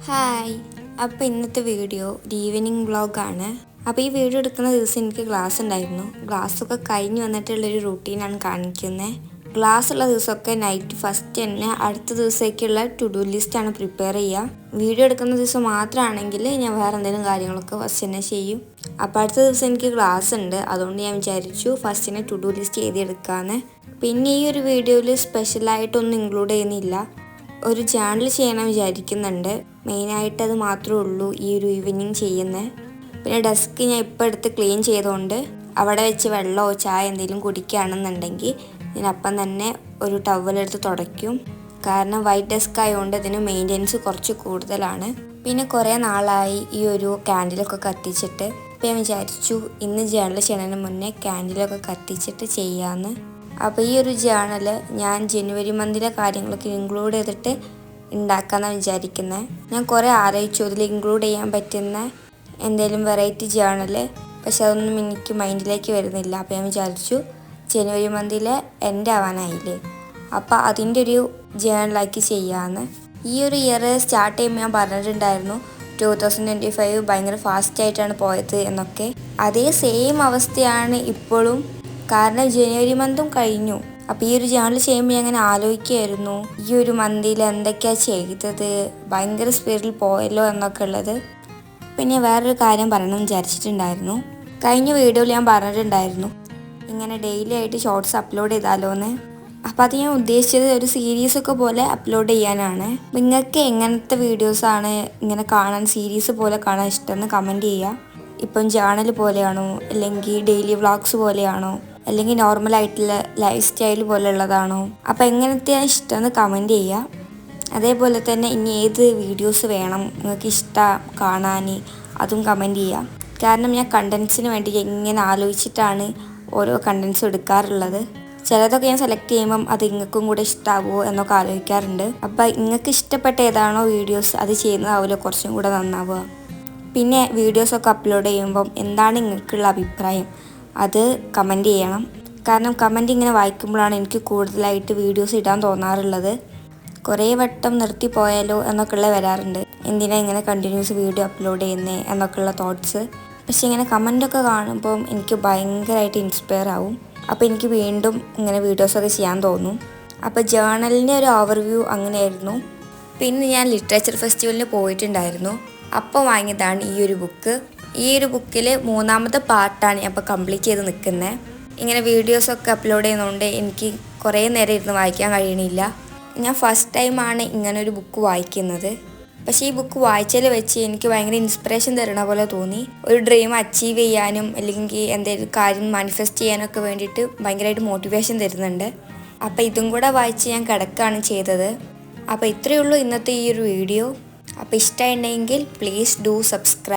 Hi. അപ്പോൾ ഇന്നത്തെ video ഒരു ഈവനിങ് വ്ളോഗാണ്. അപ്പോൾ ഈ വീഡിയോ എടുക്കുന്ന ദിവസം എനിക്ക് ക്ലാസ് ഉണ്ടായിരുന്നു. ക്ലാസ്സൊക്കെ കഴിഞ്ഞ് വന്നിട്ടുള്ളൊരു റൂട്ടീനാണ് കാണിക്കുന്നത്. ക്ലാസ് ഉള്ള ദിവസമൊക്കെ നൈറ്റ് ഫസ്റ്റ് തന്നെ അടുത്ത ദിവസത്തേക്കുള്ള ടു ഡു ലിസ്റ്റാണ് പ്രിപ്പയർ ചെയ്യുക. വീഡിയോ എടുക്കുന്ന ദിവസം മാത്രമാണെങ്കിൽ ഞാൻ വേറെ എന്തെങ്കിലും കാര്യങ്ങളൊക്കെ ഫസ്റ്റ് തന്നെ ചെയ്യും. അപ്പോൾ അടുത്ത ദിവസം എനിക്ക് ക്ലാസ് ഉണ്ട്, അതുകൊണ്ട് ഞാൻ വിചാരിച്ചു ഫസ്റ്റ് തന്നെ ടു ഡു ലിസ്റ്റ് എഴുതിയെടുക്കാമെന്ന്. പിന്നെ ഈ ഒരു വീഡിയോയിൽ സ്പെഷ്യലായിട്ടൊന്നും ഇൻക്ലൂഡ് ചെയ്യുന്നില്ല. ഒരു ജേണൽ ചെയ്യണം വിചാരിക്കുന്നുണ്ട്. മെയിനായിട്ട് അത് മാത്രമേ ഉള്ളൂ ഈ ഒരു ഈവനിങ് ചെയ്യുന്നത്. പിന്നെ ഡെസ്ക് ഞാൻ ഇപ്പോൾ എടുത്ത് ക്ലീൻ ചെയ്തുകൊണ്ട് അവിടെ വെച്ച് വെള്ളമോ ചായ എന്തെങ്കിലും കുടിക്കുകയാണെന്നുണ്ടെങ്കിൽ ഞാൻ അപ്പം തന്നെ ഒരു ടവലെടുത്ത് തുടയ്ക്കും. കാരണം വൈറ്റ് ഡെസ്ക് ആയതുകൊണ്ട് ഇതിന് മെയിൻ്റെനൻസ് കുറച്ച് കൂടുതലാണ്. പിന്നെ കുറേ നാളായി ഈ ഒരു ക്യാൻഡിലൊക്കെ കത്തിച്ചിട്ട്. അപ്പോൾ ഞാൻ വിചാരിച്ചു ഇന്ന് ജേണൽ ചെയ്യുന്നതിന് മുന്നേ ക്യാൻഡിലൊക്കെ കത്തിച്ചിട്ട് ചെയ്യാമെന്ന്. അപ്പോൾ ഈ ഒരു ജേണൽ ഞാൻ ജനുവരി മന്തിലെ കാര്യങ്ങളൊക്കെ ഇൻക്ലൂഡ് ചെയ്തിട്ട് ഉണ്ടാക്കാമെന്നാണ് വിചാരിക്കുന്നത്. ഞാൻ കുറേ ആലോചിച്ചു ഇതിൽ ഇൻക്ലൂഡ് ചെയ്യാൻ പറ്റുന്ന എന്തെങ്കിലും വെറൈറ്റി ജേണൽ, പക്ഷെ അതൊന്നും എനിക്ക് മൈൻഡിലേക്ക് വരുന്നില്ല. അപ്പോൾ ഞാൻ വിചാരിച്ചു ജനുവരി മന്തിലെ എൻ്റെ ആവാനായില്ലേ, അപ്പോൾ അതിൻ്റെ ഒരു ജേണലാക്കി ചെയ്യാമെന്ന്. ഈ ഒരു ഇയർ സ്റ്റാർട്ട് ചെയ്യുമ്പോൾ ഞാൻ പറഞ്ഞിട്ടുണ്ടായിരുന്നു 2025 ഭയങ്കര ഫാസ്റ്റായിട്ടാണ് പോയത് എന്നൊക്കെ. അതേ സെയിം അവസ്ഥയാണ് ഇപ്പോഴും. കാരണം ജനുവരി മന്തും കഴിഞ്ഞു. അപ്പോൾ ഈ ഒരു ജേണൽ ചെയ്യുമ്പോൾ ഞാൻ അങ്ങനെ ആലോചിക്കുമായിരുന്നു ഈ ഒരു മന്തിൽ എന്തൊക്കെയാണ് ചെയ്തത്, ഭയങ്കര സ്പീഡിൽ പോയല്ലോ എന്നൊക്കെ ഉള്ളത്. പിന്നെ വേറൊരു കാര്യം പറയണമെന്ന് വിചാരിച്ചിട്ടുണ്ടായിരുന്നു. കഴിഞ്ഞ വീഡിയോയിൽ ഞാൻ പറഞ്ഞിട്ടുണ്ടായിരുന്നു ഇങ്ങനെ ഡെയിലി ആയിട്ട് ഷോർട്സ് അപ്ലോഡ് ചെയ്താലോ എന്ന്. അപ്പോൾ അത് ഞാൻ ഉദ്ദേശിച്ചത് ഒരു സീരീസൊക്കെ പോലെ അപ്ലോഡ് ചെയ്യാനാണ്. നിങ്ങൾക്ക് എങ്ങനത്തെ വീഡിയോസാണ് ഇങ്ങനെ കാണാൻ, സീരീസ് പോലെ കാണാൻ ഇഷ്ടമെന്ന് കമൻറ്റ് ചെയ്യുക. ഇപ്പം ജേണൽ പോലെയാണോ, അല്ലെങ്കിൽ ഡെയിലി വ്ളോഗ്സ് പോലെയാണോ, അല്ലെങ്കിൽ നോർമലായിട്ടുള്ള ലൈഫ് സ്റ്റൈൽ പോലെയുള്ളതാണോ, അപ്പോൾ എങ്ങനത്തെയാണ് ഇഷ്ടമെന്ന് കമൻറ്റ് ചെയ്യുക. അതേപോലെ തന്നെ ഇനി ഏത് വീഡിയോസ് വേണം നിങ്ങൾക്ക് ഇഷ്ടം കാണാൻ, അതും കമൻറ്റ് ചെയ്യുക. കാരണം ഞാൻ കണ്ടൻസിന് വേണ്ടി എങ്ങനെ ആലോചിച്ചിട്ടാണ് ഓരോ കണ്ടൻസും എടുക്കാറുള്ളത്. ചിലതൊക്കെ ഞാൻ സെലക്ട് ചെയ്യുമ്പം അത് നിങ്ങൾക്കും കൂടെ ഇഷ്ടമാവുമോ എന്നൊക്കെ ആലോചിക്കാറുണ്ട്. അപ്പോൾ നിങ്ങൾക്ക് ഇഷ്ടപ്പെട്ട ഏതാണോ വീഡിയോസ് അത് ചെയ്യുന്നതാവുമല്ലോ കുറച്ചും കൂടെ നന്നാവുക. പിന്നെ വീഡിയോസൊക്കെ അപ്ലോഡ് ചെയ്യുമ്പം എന്താണ് നിങ്ങൾക്കുള്ള അഭിപ്രായം അത് കമൻറ്റ് ചെയ്യണം. കാരണം കമൻറ്റ് ഇങ്ങനെ വായിക്കുമ്പോഴാണ് എനിക്ക് കൂടുതലായിട്ട് വീഡിയോസ് ഇടാൻ തോന്നാറുള്ളത്. കുറേ വട്ടം നിർത്തി പോയാലോ എന്നൊക്കെയുള്ള വരാറുണ്ട്, എന്തിനാ ഇങ്ങനെ കണ്ടിന്യൂസ് വീഡിയോ അപ്ലോഡ് ചെയ്യുന്നത് എന്നൊക്കെയുള്ള തോട്ട്സ്. പക്ഷേ ഇങ്ങനെ കമൻറ്റൊക്കെ കാണുമ്പം എനിക്ക് ഭയങ്കരമായിട്ട് ഇൻസ്പയർ ആവും. അപ്പോൾ എനിക്ക് വീണ്ടും ഇങ്ങനെ വീഡിയോസൊക്കെ ചെയ്യാൻ തോന്നും. അപ്പോൾ ജേണലിൻ്റെ ഒരു ഓവർവ്യൂ അങ്ങനെയായിരുന്നു. പിന്നെ ഞാൻ ലിറ്ററേച്ചർ ഫെസ്റ്റിവലിന് പോയിട്ടുണ്ടായിരുന്നു. അപ്പോൾ വാങ്ങിയതാണ് ഈ ഒരു ബുക്ക്. ഈ ഒരു ബുക്കിൽ 3ാമത്തെ പാർട്ടാണ് ഞാൻ ഇപ്പോൾ കംപ്ലീറ്റ് ചെയ്ത് നിൽക്കുന്നത്. ഇങ്ങനെ വീഡിയോസൊക്കെ അപ്ലോഡ് ചെയ്യുന്നതുകൊണ്ട് എനിക്ക് കുറേ നേരം ഇരുന്ന് വായിക്കാൻ കഴിയണില്ല. ഞാൻ ഫസ്റ്റ് ടൈമാണ് ഇങ്ങനൊരു ബുക്ക് വായിക്കുന്നത്. പക്ഷേ ഈ ബുക്ക് വായിച്ചതിൽ വെച്ച് എനിക്ക് ഭയങ്കര ഇൻസ്പിറേഷൻ തരണ പോലെ തോന്നി. ഒരു ഡ്രീം അച്ചീവ് ചെയ്യാനും അല്ലെങ്കിൽ എന്തെങ്കിലും കാര്യം മാനിഫെസ്റ്റ് ചെയ്യാനൊക്കെ വേണ്ടിയിട്ട് ഭയങ്കരമായിട്ട് മോട്ടിവേഷൻ തരുന്നുണ്ട്. അപ്പോൾ ഇതും കൂടെ വായിച്ച് ഞാൻ കിടക്കുകയാണ് ചെയ്തത്. അപ്പോൾ ഇത്രയേ ഉള്ളൂ ഇന്നത്തെ ഈ ഒരു വീഡിയോ. അപ്പോൾ ഇഷ്ടമായിട്ടുണ്ടെങ്കിൽ പ്ലീസ് ഡു സബ്സ്ക്രൈബ്.